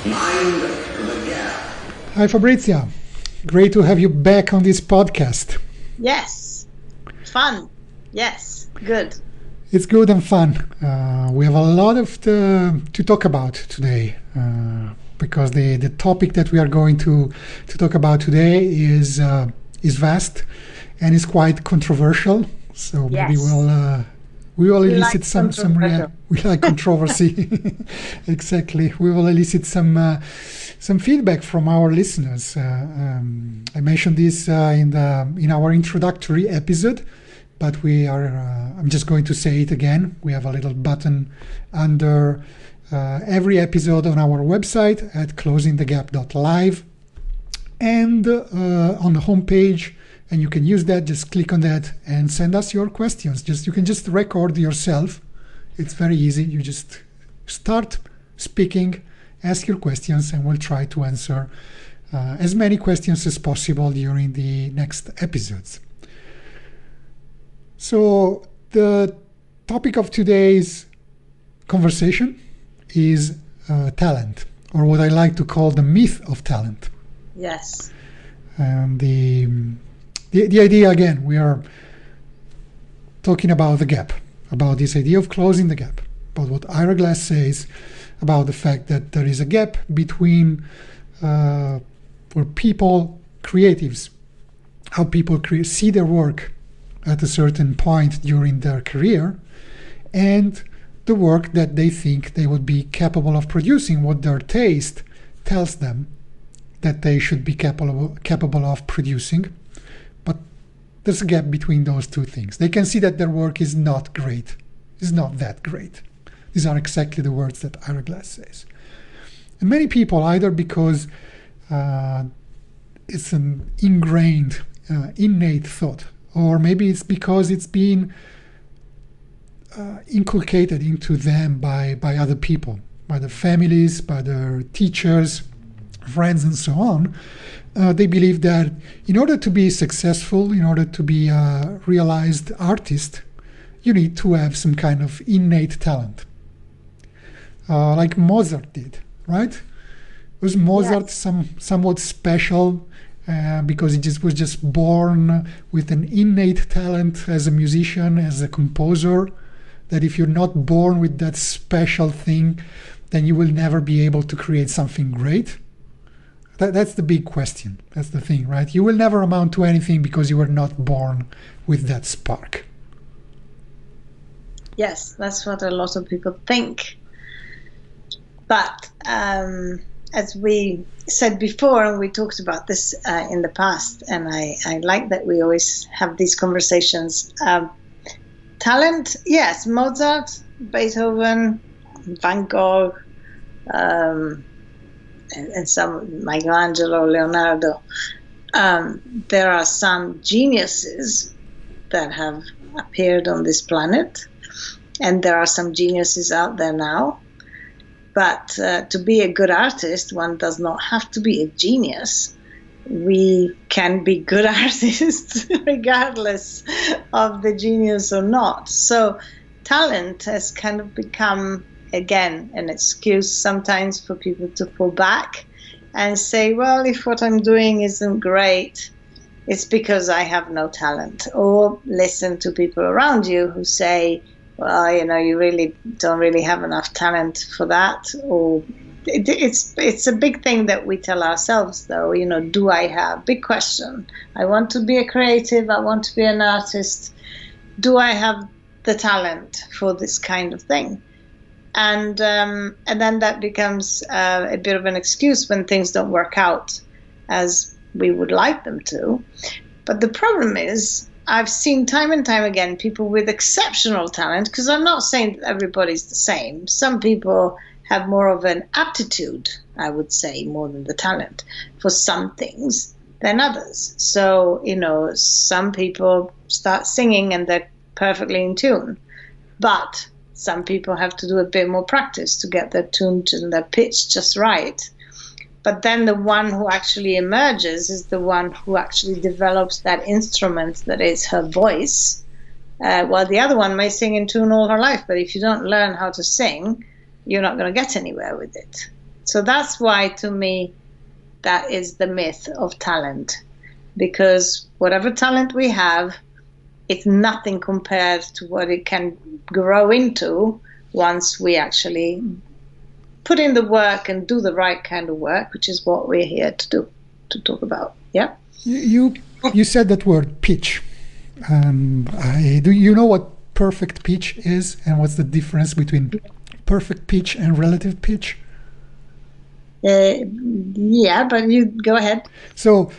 Mind the gap. Hi Fabrizia, great to have you back on this podcast. Yes, fun. Yes, good. It's good and fun. We have a lot to talk about today because the topic that we are going to talk about today is vast and is quite controversial. So maybe we will elicit we like controversy. Exactly. We will elicit some feedback from our listeners. I mentioned this in our introductory episode, but I'm just going to say it again. We have a little button under every episode on our website at closingthegap.live and on the homepage. And you can use that, just click on that and send us your questions. You can just record yourself. It's very easy. You just start speaking, ask your questions, and we'll try to answer as many questions as possible during the next episodes. So the topic of today's conversation is talent, or what I like to call the myth of talent. Yes. And the idea, again, we are talking about the gap, about this idea of closing the gap, about what Ira Glass says about the fact that there is a gap between for people, creatives, how people see their work at a certain point during their career, and the work that they think they would be capable of producing, what their taste tells them that they should be capable of producing. But there's a gap between those two things. They can see that their work is not great, is not that great. These are exactly the words that Ira Glass says. And many people, either because it's an ingrained, innate thought, or maybe it's because it's been inculcated into them by other people, by their families, by their teachers, friends, and so on. They believe that in order to be successful, in order to be a realized artist, you need to have some kind of innate talent. Like Mozart did, right? Was Mozart somewhat special because he was just born with an innate talent as a musician, as a composer, that if you're not born with that special thing, then you will never be able to create something great? That's the big question. That's the thing, right? You will never amount to anything because you were not born with that spark. Yes, that's what a lot of people think. But as we said before, and we talked about this in the past, and I like that we always have these conversations. Talent, yes, Mozart, Beethoven, Van Gogh, and some Michelangelo, Leonardo. There are some geniuses that have appeared on this planet, and there are some geniuses out there now. But to be a good artist, one does not have to be a genius. We can be good artists regardless of the genius or not. So talent has kind of become, again, an excuse sometimes for people to fall back and say, well, if what I'm doing isn't great, it's because I have no talent. Or listen to people around you who say, well, you really don't really have enough talent for that. Or it's a big thing that we tell ourselves, though, do I have? Big question. I want to be a creative. I want to be an artist. Do I have the talent for this kind of thing? And then that becomes a bit of an excuse when things don't work out as we would like them to. But the problem is, I've seen time and time again people with exceptional talent, because I'm not saying that everybody's the same. Some people have more of an aptitude, I would say, more than the talent for some things than others. So, some people start singing and they're perfectly in tune. But some people have to do a bit more practice to get their tune and their pitch just right. But then the one who actually emerges is the one who actually develops that instrument that is her voice. While the other one may sing in tune all her life, but if you don't learn how to sing, you're not going to get anywhere with it. So that's why, to me, that is the myth of talent. Because whatever talent we have, it's nothing compared to what it can grow into once we actually put in the work and do the right kind of work, which is what we're here to do, to talk about. Yeah. You said that word pitch. Do you know what perfect pitch is, and what's the difference between perfect pitch and relative pitch? Yeah, but you go ahead. So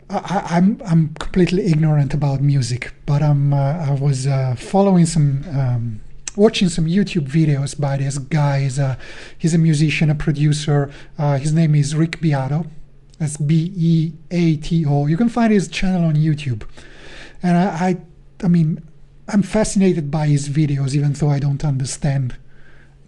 I'm completely ignorant about music, but I was following some. Watching some YouTube videos by this guy. He's a musician, a producer. His name is Rick Beato. That's Beato. You can find his channel on YouTube. And I mean, I'm fascinated by his videos, even though I don't understand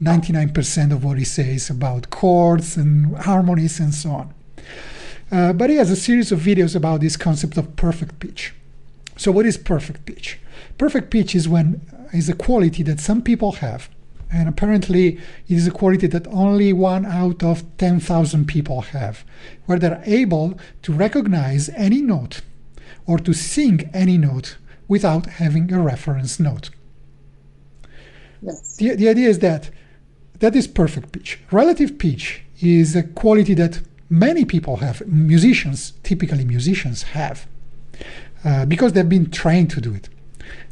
99% of what he says about chords and harmonies and so on. But he has a series of videos about this concept of perfect pitch. So what is perfect pitch? Perfect pitch is a quality that some people have, and apparently it is a quality that only 1 out of 10,000 people have, where they're able to recognize any note or to sing any note without having a reference note. Yes. The idea is that is perfect pitch. Relative pitch is a quality that many people have, typically musicians have, because they've been trained to do it,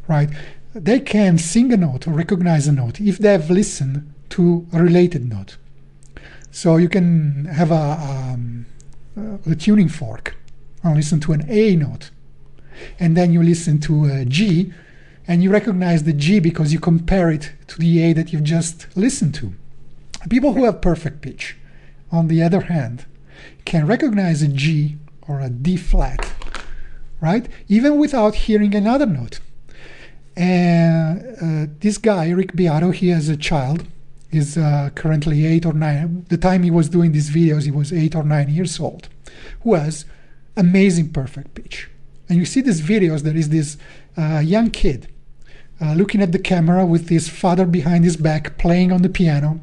right? They can sing a note or recognize a note if they have listened to a related note. So you can have a tuning fork and listen to an A note, and then you listen to a G, and you recognize the G because you compare it to the A that you've just listened to. People who have perfect pitch, on the other hand, can recognize a G or a D flat, right? Even without hearing another note. And this guy, Rick Beato, he has a child. He's currently 8 or 9. The time he was doing these videos, he was 8 or 9 years old, who has amazing perfect pitch. And you see these videos, there is this young kid looking at the camera with his father behind his back playing on the piano.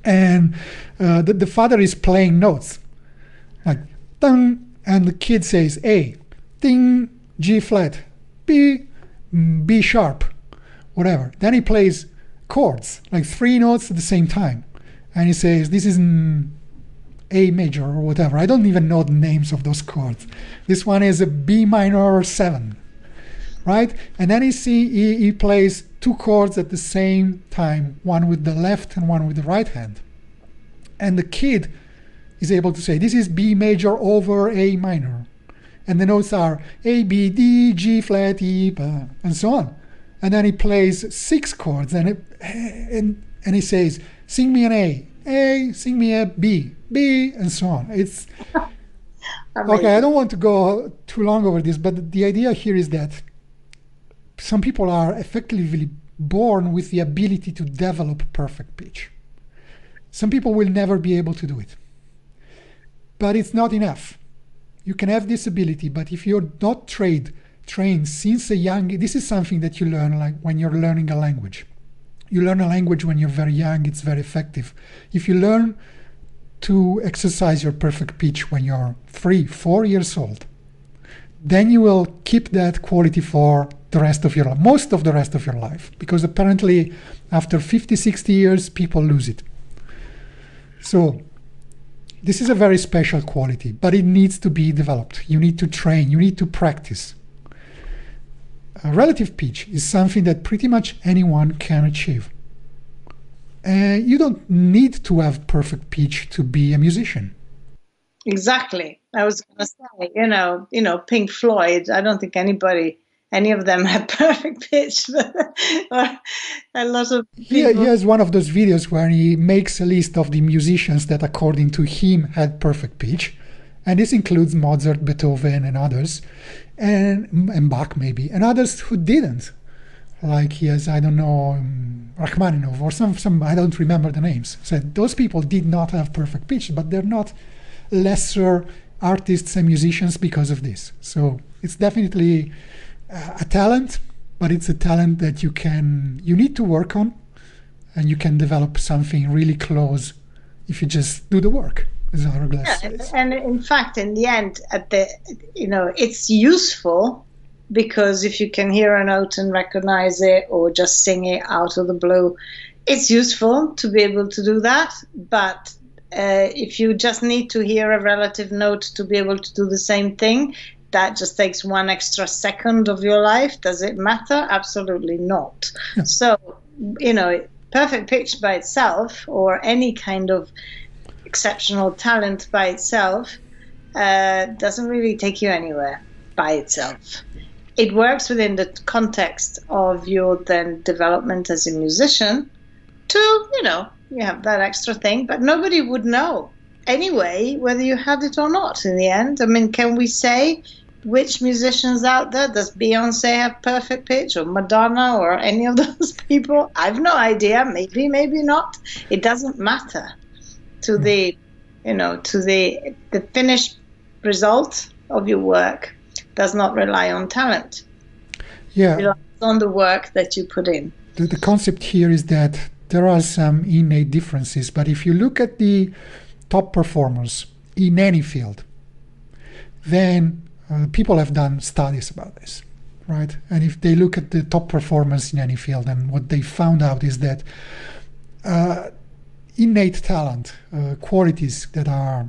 And the father is playing notes like ding, and the kid says A, ding, G flat, B sharp, whatever. Then he plays chords, like 3 notes at the same time. And he says, this is A major or whatever. I don't even know the names of those chords. This one is a B minor 7, right? And then he plays 2 chords at the same time, one with the left and one with the right hand. And the kid is able to say, this is B major over A minor. And the notes are A, B, D, G flat, E, and so on. And then he plays 6 chords, and he says, sing me an A, sing me a B, and so on. It's okay. I don't want to go too long over this, but the idea here is that some people are effectively born with the ability to develop perfect pitch. Some people will never be able to do it. But it's not enough. You can have this ability, but if you're not trained since a young, this is something that you learn like when you're learning a language. You learn a language when you're very young, it's very effective. If you learn to exercise your perfect pitch when you're 3, 4 years old, then you will keep that quality for the rest of your life, most of the rest of your life, because apparently after 50, 60 years, people lose it. So this is a very special quality, but it needs to be developed. You need to train, you need to practice. Relative pitch is something that pretty much anyone can achieve. You don't need to have perfect pitch to be a musician. Exactly. I was going to say, you know, Pink Floyd, I don't think any of them had perfect pitch, or a lot of people. He has one of those videos where he makes a list of the musicians that, according to him, had perfect pitch. And this includes Mozart, Beethoven, and others, and Bach maybe, and others who didn't. Like he has, I don't know, Rachmaninoff or some I don't remember the names. So those people did not have perfect pitch, but they're not lesser artists and musicians because of this. So it's definitely a talent, but it's a talent that you need to work on, and you can develop something really close if you just do the work, as Ira Glass Yeah, says. and in fact, in the end, it's useful because if you can hear a note and recognize it, or just sing it out of the blue, it's useful to be able to do that. But if you just need to hear a relative note to be able to do the same thing, that just takes one extra second of your life. Does it matter? Absolutely not. Yeah. So, perfect pitch by itself, or any kind of exceptional talent by itself, doesn't really take you anywhere by itself. It works within the context of your then development as a musician to, you have that extra thing, but nobody would know anyway whether you had it or not in the end. I mean, can we say which musicians out there, does Beyonce have perfect pitch, or Madonna, or any of those people? I've no idea. Maybe, maybe not. It doesn't matter. To the finished result of your work does not rely on talent. Yeah. It relies on the work that you put in. The concept here is that there are some innate differences, but if you look at the top performers in any field, then people have done studies about this, right? And if they look at the top performers in any field, and what they found out is that innate talent, qualities that are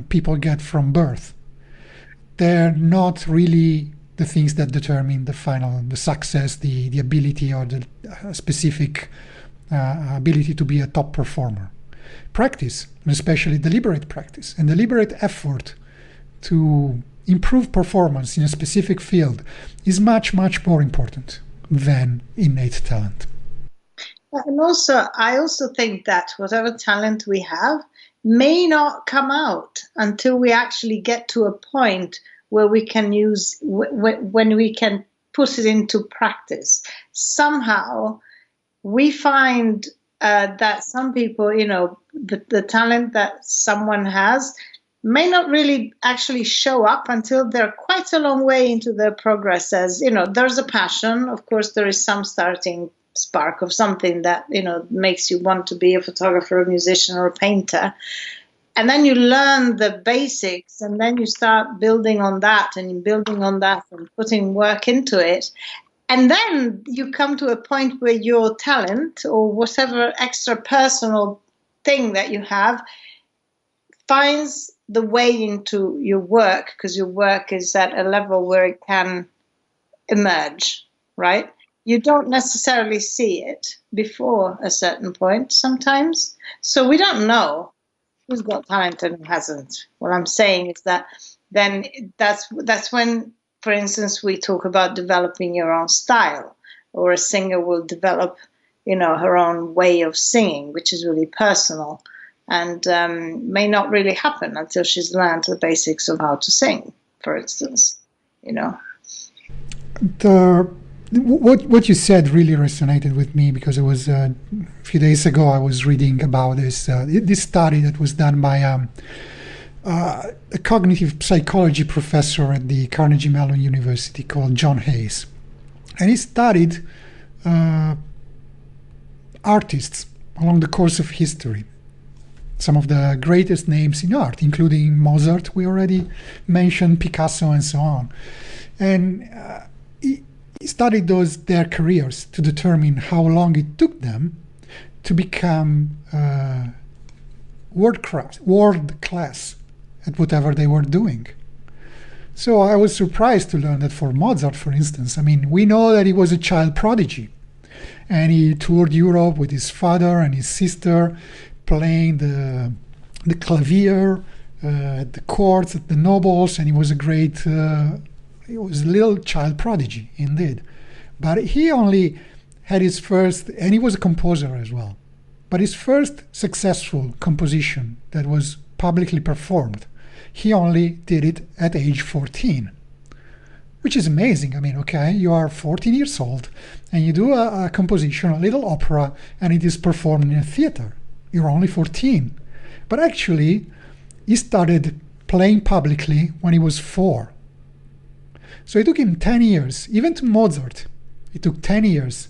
people get from birth, they're not really the things that determine the success, the ability, or the specific ability to be a top performer. Practice, and especially deliberate practice and deliberate effort to improve performance in a specific field, is much, much more important than innate talent. And I also think that whatever talent we have may not come out until we actually get to a point where we can when we can put it into practice. Somehow we find that some people, the talent that someone has may not really actually show up until they're quite a long way into their progress. As there's a passion, of course, there is some starting spark of something that makes you want to be a photographer, a musician, or a painter, and then you learn the basics, and then you start building on that and putting work into it, and then you come to a point where your talent, or whatever extra personal thing that you have, finds the way into your work, because your work is at a level where it can emerge, right? You don't necessarily see it before a certain point sometimes. So we don't know who's got talent and who hasn't. What I'm saying is that then that's when, for instance, we talk about developing your own style, or a singer will develop, her own way of singing, which is really personal, and may not really happen until she's learned the basics of how to sing, for instance, What you said really resonated with me, because it was a few days ago I was reading about this study that was done by a cognitive psychology professor at the Carnegie Mellon University called John Hayes. And he studied artists along the course of history. Some of the greatest names in art, including Mozart, we already mentioned, Picasso, and so on. And he studied their careers to determine how long it took them to become world class at whatever they were doing. So I was surprised to learn that for Mozart, for instance, we know that he was a child prodigy, and he toured Europe with his father and his sister, playing the clavier at the courts, at the nobles, and he was he was a little child prodigy indeed. But he only had his first, and he was a composer as well, but his first successful composition that was publicly performed, he only did it at age 14, which is amazing. You are 14 years old and you do a composition, a little opera, and it is performed in a theater. You're only 14. But actually, he started playing publicly when he was 4. So it took him 10 years, even to Mozart, it took 10 years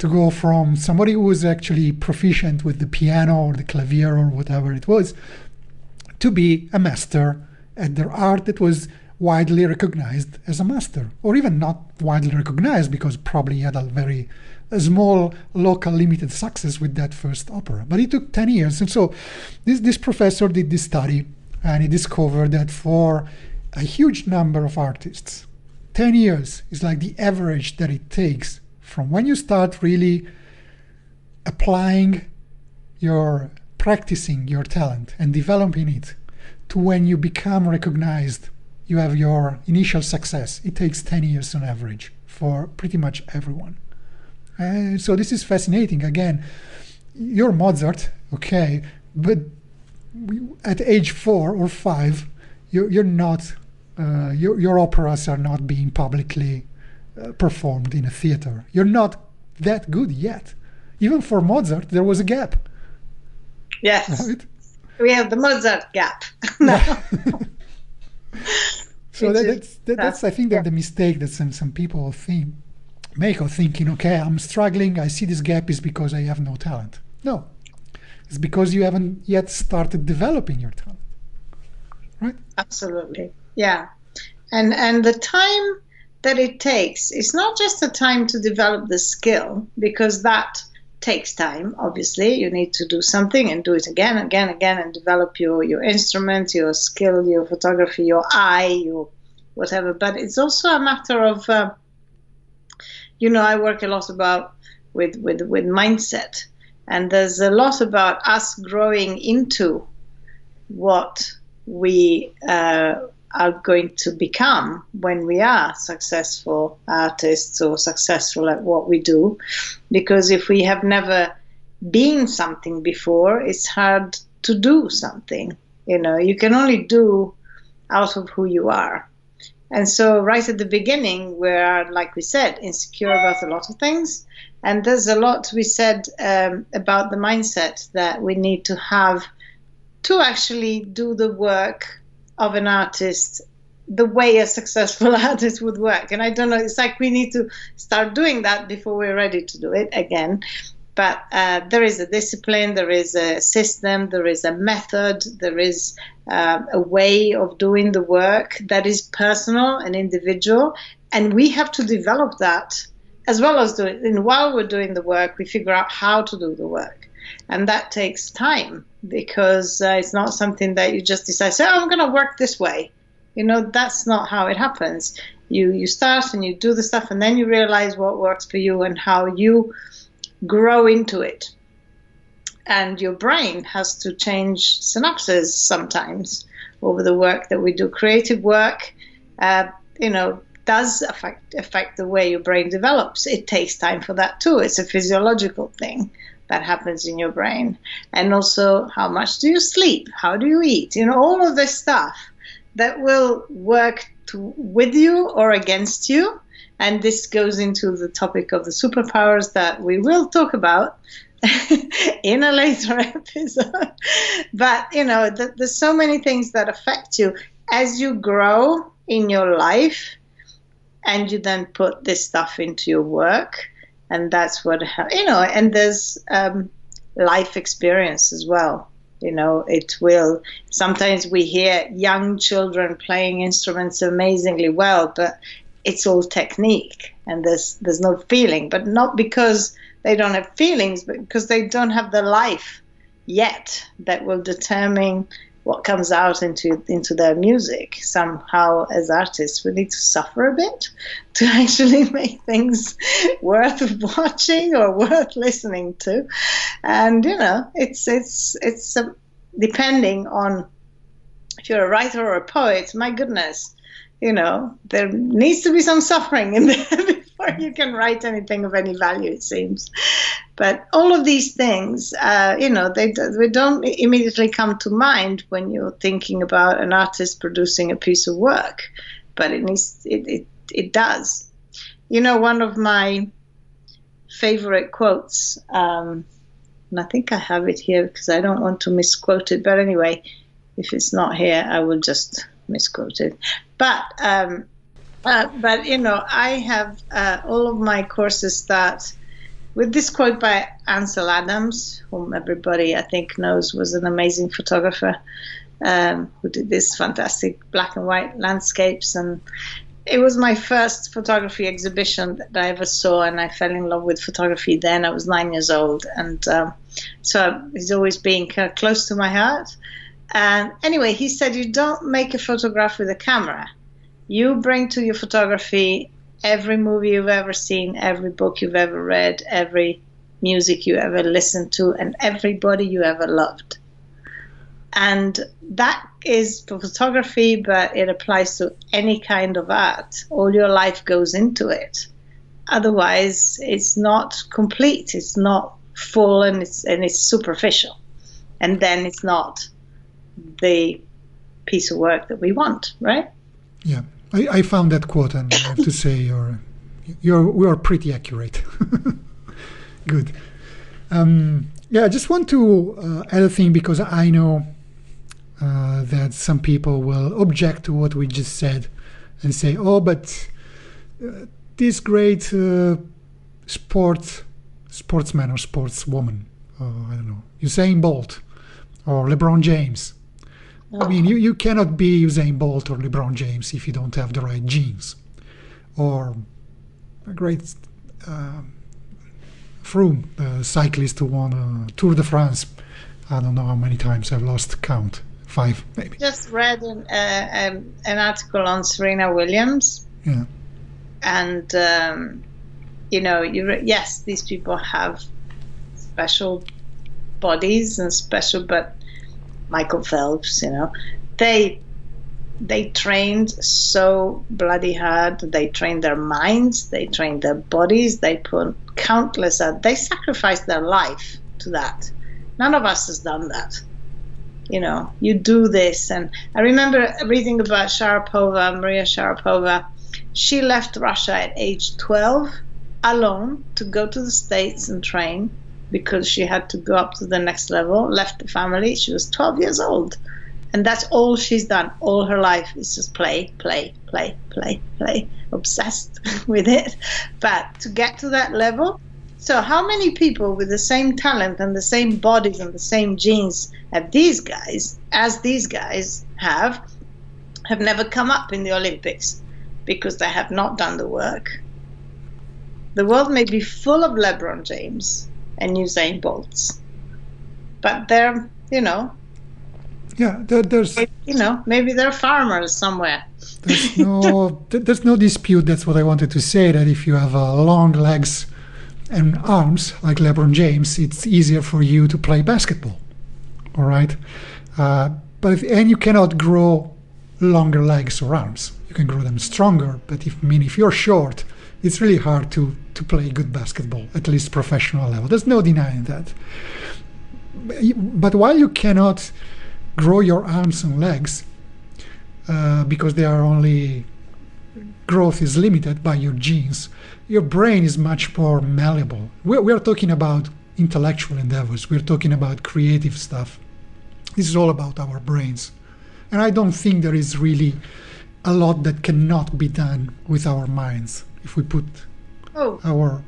to go from somebody who was actually proficient with the piano or the clavier or whatever it was to be a master at their art that was widely recognized as a master, or even not widely recognized because probably he had a small local limited success with that first opera. But it took 10 years. And so this professor did this study, and he discovered that for a huge number of artists, 10 years is like the average that it takes from when you start really applying practicing your talent and developing it to when you become recognized, you have your initial success. It takes 10 years on average for pretty much everyone. And so this is fascinating. Again, you're Mozart, okay, but at age 4 or 5, you're not, your operas are not being publicly performed in a theater. You're not that good yet. Even for Mozart, there was a gap. Yes. Right? We have the Mozart gap now. So that's I think that the mistake that some people make of thinking, okay, I'm struggling, I see this gap is because I have no talent. No, it's because you haven't yet started developing your talent, right? Absolutely, yeah. And the time that it takes, it's not just the time to develop the skill, because that takes time. Obviously, you need to do something and do it again, and develop your instrument, your skill, your photography, your eye, your whatever. But it's also a matter of, I work a lot with mindset, and there's a lot about us growing into what we are going to become when we are successful artists or successful at what we do. Because if we have never been something before, it's hard to do something. You can only do out of who you are. And so right at the beginning, we're, like we said, insecure about a lot of things. And there's a lot we said about the mindset that we need to have to actually do the work of an artist the way a successful artist would work. And I don't know, it's like we need to start doing that before we're ready to do it again. But there is a discipline, there is a system, there is a method, there is a way of doing the work that is personal and individual. And we have to develop that as well as do it. And while we're doing the work, we figure out how to do the work. And that takes time, because it's not something that you just decide, I'm going to work this way. That's not how it happens. You start and you do the stuff, and then you realize what works for you and how you grow into it. And your brain has to change synapses sometimes over the work that we do. Creative work, does affect the way your brain develops. It takes time for that too. It's a physiological thing that happens in your brain. And also, how much do you sleep? How do you eat? All of this stuff that will work with you or against you. And this goes into the topic of the superpowers that we will talk about in a later episode. But, there's so many things that affect you as you grow in your life, and you then put this stuff into your work. And that's what, and there's life experience as well. It will, sometimes we hear young children playing instruments amazingly well, but it's all technique and there's no feeling, but not because they don't have feelings, but because they don't have the life yet that will determine what comes out into their music. Somehow, as artists, we need to suffer a bit to actually make things worth watching or worth listening to. And it's depending on if you're a writer or a poet. My goodness, there needs to be some suffering in there before you can write anything of any value, it seems. But all of these things, they don't immediately come to mind when you're thinking about an artist producing a piece of work. But it does. One of my favorite quotes, and I think I have it here because I don't want to misquote it. But anyway, if it's not here, I will just misquote it. But I have all of my courses start with this quote by Ansel Adams, whom everybody I think knows was an amazing photographer, who did these fantastic black and white landscapes. And it was my first photography exhibition that I ever saw, and I fell in love with photography then. I was 9 years old, and so it's always been kind of close to my heart. And anyway, he said, you don't make a photograph with a camera. You bring to your photography every movie you've ever seen, every book you've ever read, every music you ever listened to, and everybody you ever loved. And that is for photography, but it applies to any kind of art. All your life goes into it. Otherwise, it's not complete. It's not full, and it's superficial. And then it's not the piece of work that we want, right? Yeah, I found that quote, and I have to say we are pretty accurate. Good. Yeah, I just want to add a thing, because I know that some people will object to what we just said and say, oh, but this great sportsman or sportswoman, I don't know, Usain Bolt or LeBron James. I mean, you cannot be Usain Bolt or LeBron James if you don't have the right genes. Or a great Froome, the cyclist who won Tour de France. I don't know how many times, I've lost count. 5, maybe. Just read an article on Serena Williams. Yeah. And, yes, these people have special bodies and special, but Michael Phelps, they trained so bloody hard. They trained their minds, they trained their bodies, they put countless hours. They sacrificed their life to that. None of us has done that. You do this. And I remember reading about Maria Sharapova. She left Russia at age 12 alone to go to the States and train, because she had to go up to the next level, left the family. She was 12 years old. And that's all she's done. All her life is just play, obsessed with it. But to get to that level, so how many people with the same talent and the same bodies and the same genes as these guys have never come up in the Olympics because they have not done the work? The world may be full of LeBron James and Usain Bolts, but they're, yeah, there's, maybe they're farmers somewhere. There's no dispute. That's what I wanted to say, that if you have long legs and arms like LeBron James, it's easier for you to play basketball. All right, but you cannot grow longer legs or arms. You can grow them stronger, but if you're short, it's really hard to play good basketball, at least professional level. There's no denying that. But while you cannot grow your arms and legs, because they are only, growth is limited by your genes, your brain is much more malleable. We are talking about intellectual endeavors. We're talking about creative stuff. This is all about our brains. And I don't think there is really a lot that cannot be done with our minds if we put our...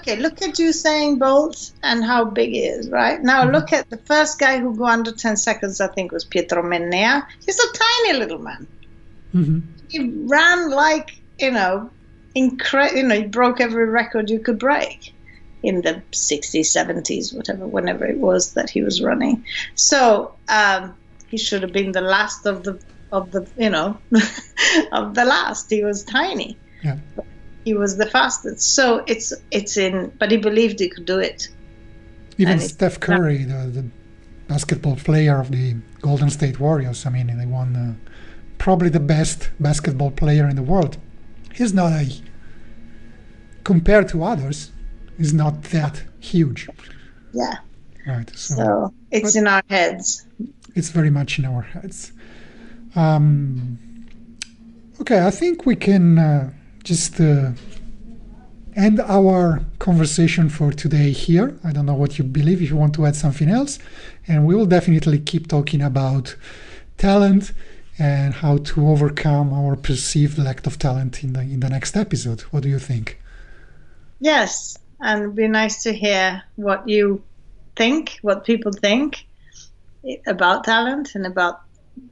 Look at Usain Bolt and how big he is, right? Now look at the first guy who go under 10 seconds, I think was Pietro Mennea. He's a tiny little man. Mm-hmm. He ran like, he broke every record you could break in the 60s, 70s, whenever it was that he was running. So he should have been the last of the of the last. He was tiny. Yeah. But he was the fastest. So it's in, but he believed he could do it. Even Steph Curry, the basketball player of the Golden State Warriors, I mean, they won probably the best basketball player in the world. He's not compared to others, he's not that huge. Yeah. Right. So it's in our heads. It's very much in our heads. Okay, I think we can just end our conversation for today here. I don't know what you believe, if you want to add something else. And we will definitely keep talking about talent and how to overcome our perceived lack of talent in the next episode. What do you think? Yes, and it'd be nice to hear what you think, what people think about talent, and about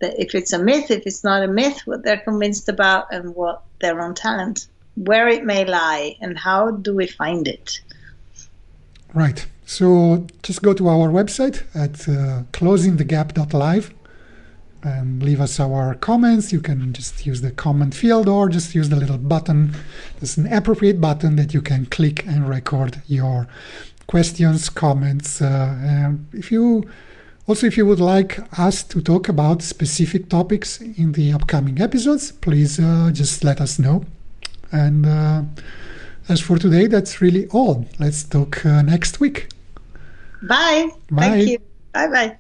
if it's a myth, if it's not a myth, what they're convinced about, and what their own talent, where it may lie, and how do we find it. Right. So just go to our website at closingthegap.live and leave us our comments. You can just use the comment field or just use the little button. There's an appropriate button that you can click and record your questions, comments. If you would like us to talk about specific topics in the upcoming episodes, please just let us know. And as for today, that's really all. Let's talk next week. Bye. Bye. Thank you. Bye-bye.